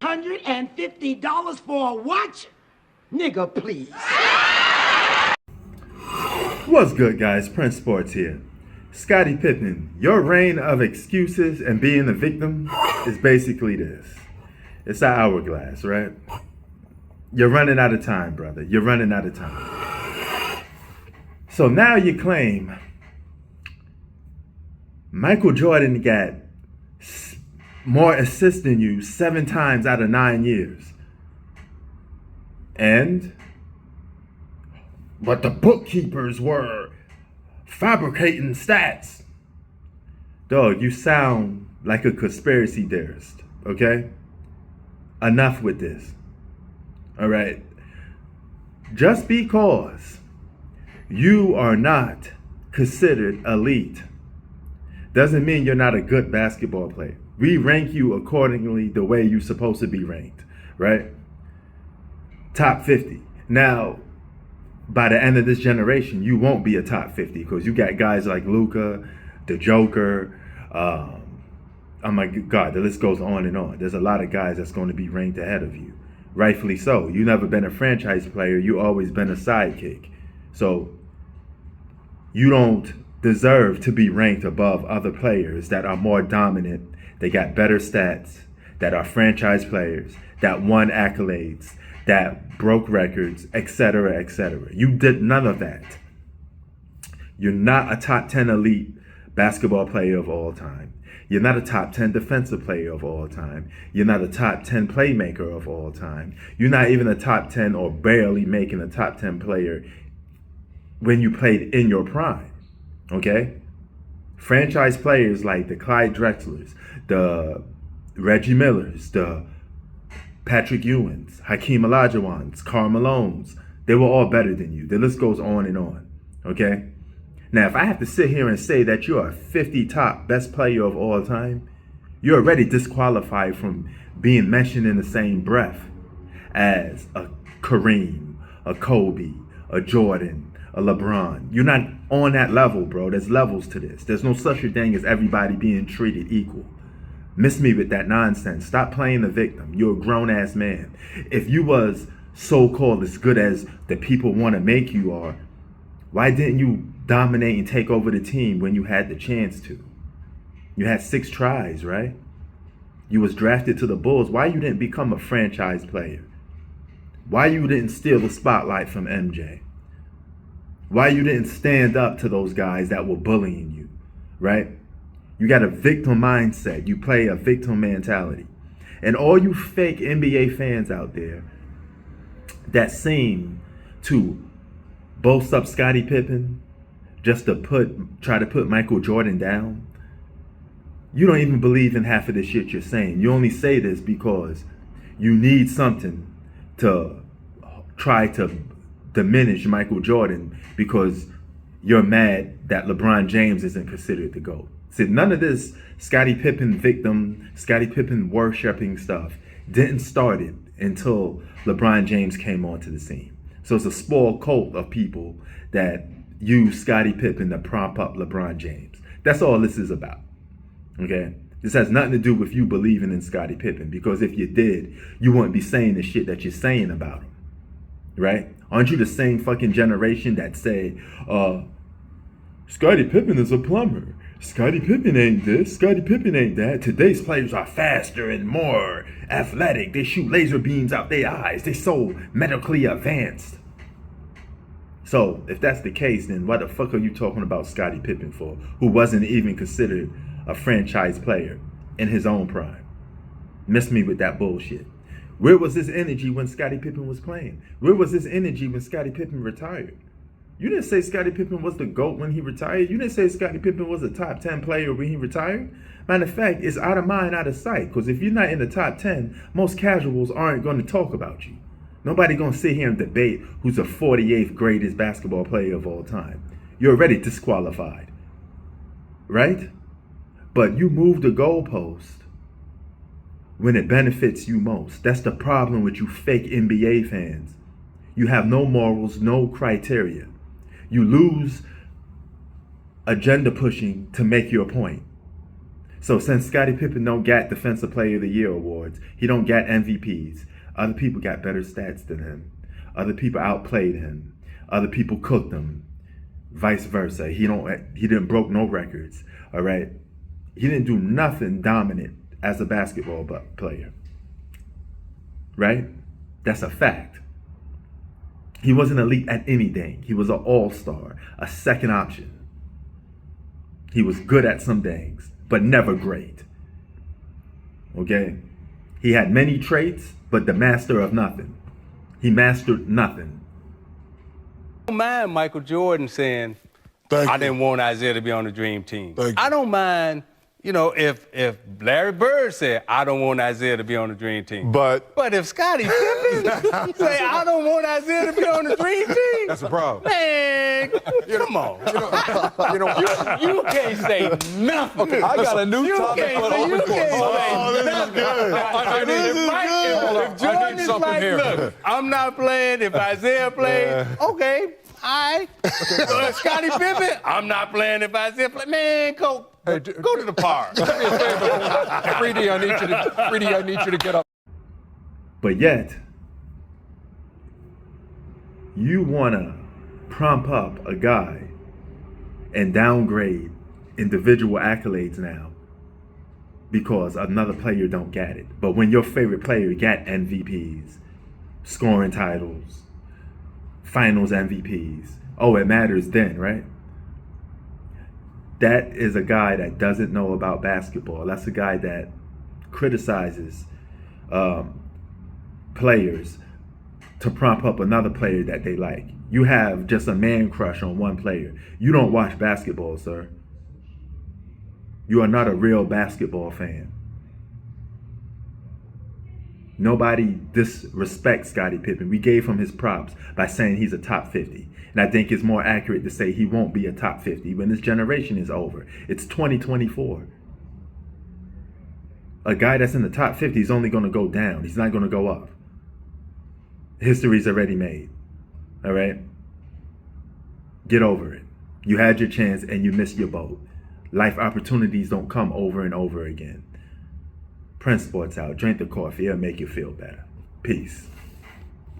$650 for a watch? Nigga, please. What's good, guys? Prince Sports here. Scottie Pippen, your reign of excuses and being a victim is basically this. It's an hourglass, right? You're running out of time, brother. You're running out of time. So now you claim Michael Jordan got more assists than you 7 times out of 9 years. But the bookkeepers were fabricating stats. Dog, you sound like a conspiracy theorist, okay? Enough with this, all right? Just because you are not considered elite doesn't mean you're not a good basketball player. We rank you accordingly the way you're supposed to be ranked, right? Top 50. Now, by the end of this generation, you won't be a top 50 because you got guys like Luka, the Joker. Oh my God, the list goes on and on. There's a lot of guys that's going to be ranked ahead of you. Rightfully so. You've never been a franchise player. You always been a sidekick. So you don't deserve to be ranked above other players that are more dominant. They got better stats, that are franchise players, that won accolades, that broke records, etc., etc. You did none of that. You're not a top 10 elite basketball player of all time. You're not a top 10 defensive player of all time. You're not a top 10 playmaker of all time. You're not even a top 10 or barely making a top 10 player when you played in your prime, okay? Franchise players like the Clyde Drexlers, the Reggie Millers, the Patrick Ewings, Hakeem Olajuwons, Karl Malones, they were all better than you. The list goes on and on, okay? Now, if I have to sit here and say that you're a 50 top best player of all time, you're already disqualified from being mentioned in the same breath as a Kareem, a Kobe, a Jordan, a LeBron. You're not on that level, bro. There's levels to this. There's no such a thing as everybody being treated equal. Miss me with that nonsense. Stop playing the victim. You're a grown-ass man. If you was so-called as good as the people want to make you are, why didn't you dominate and take over the team when you had the chance to? You had 6 tries, right? You was drafted to the Bulls. Why you didn't become a franchise player? Why you didn't steal the spotlight from MJ? Why you didn't stand up to those guys that were bullying you, right? You got a victim mindset. You play a victim mentality. And all you fake NBA fans out there that seem to boast up Scottie Pippen just to try to put Michael Jordan down, you don't even believe in half of the shit you're saying. You only say this because you need something to try to diminish Michael Jordan because you're mad that LeBron James isn't considered the GOAT. See, none of this Scottie Pippen victim, Scottie Pippen worshipping stuff didn't start it until LeBron James came onto the scene. So it's a small cult of people that use Scottie Pippen to prop up LeBron James. That's all this is about, okay? This has nothing to do with you believing in Scottie Pippen, because if you did, you wouldn't be saying the shit that you're saying about him, right? Aren't you the same fucking generation that say, Scottie Pippen is a plumber. Scottie Pippen ain't this. Scottie Pippen ain't that. Today's players are faster and more athletic. They shoot laser beams out their eyes. They're so medically advanced. So if that's the case, then what the fuck are you talking about Scottie Pippen for, who wasn't even considered a franchise player in his own prime? Miss me with that bullshit. Where was this energy when Scottie Pippen was playing? Where was this energy when Scottie Pippen retired? You didn't say Scottie Pippen was the GOAT when he retired. You didn't say Scottie Pippen was a top 10 player when he retired. Matter of fact, it's out of mind, out of sight. Because if you're not in the top 10, most casuals aren't going to talk about you. Nobody going to sit here and debate who's the 48th greatest basketball player of all time. You're already disqualified, right? But you move the goalpost when it benefits you most. That's the problem with you fake NBA fans. You have no morals, no criteria. You lose agenda pushing to make your point. So since Scottie Pippen don't get Defensive Player of the Year awards, he don't get MVPs. Other people got better stats than him. Other people outplayed him. Other people cooked him. Vice versa. He didn't broke no records. All right. He didn't do nothing dominant as a basketball player. Right? That's a fact. He wasn't elite at anything. He was an all-star, a second option. He was good at some things, but never great. Okay? He had many traits, but the master of nothing. He mastered nothing. I don't mind Michael Jordan saying, I didn't want Isaiah to be on the dream team. I don't mind, if Larry Bird said, I don't want Isaiah to be on the dream team. But if Scottie Pippen say, I don't want Isaiah to be on the dream team. That's a problem. Man, come on. You can't say nothing. Okay, I got a new topic for the open court. This is good. If Jordan is like, look, I'm not playing. If Isaiah plays, okay, all right. Scottie Pippen, I'm not playing if Isaiah plays. Man, go to the park. Do me a favor. Freedy, I need you to get up. But yet, you want to prompt up a guy and downgrade individual accolades now because another player don't get it. But when your favorite player got MVPs, scoring titles, finals MVPs, oh, it matters then, right? That is a guy that doesn't know about basketball. That's a guy that criticizes players to prompt up another player that they like. You have just a man crush on one player. You don't watch basketball, sir. You are not a real basketball fan. Nobody disrespects Scottie Pippen. We gave him his props by saying he's a top 50. And I think it's more accurate to say he won't be a top 50 when this generation is over. It's 2024. A guy that's in the top 50 is only going to go down. He's not going to go up. History's already made. All right? Get over it. You had your chance and you missed your boat. Life opportunities don't come over and over again. Prince Sports out. Drink the coffee. It'll make you feel better. Peace.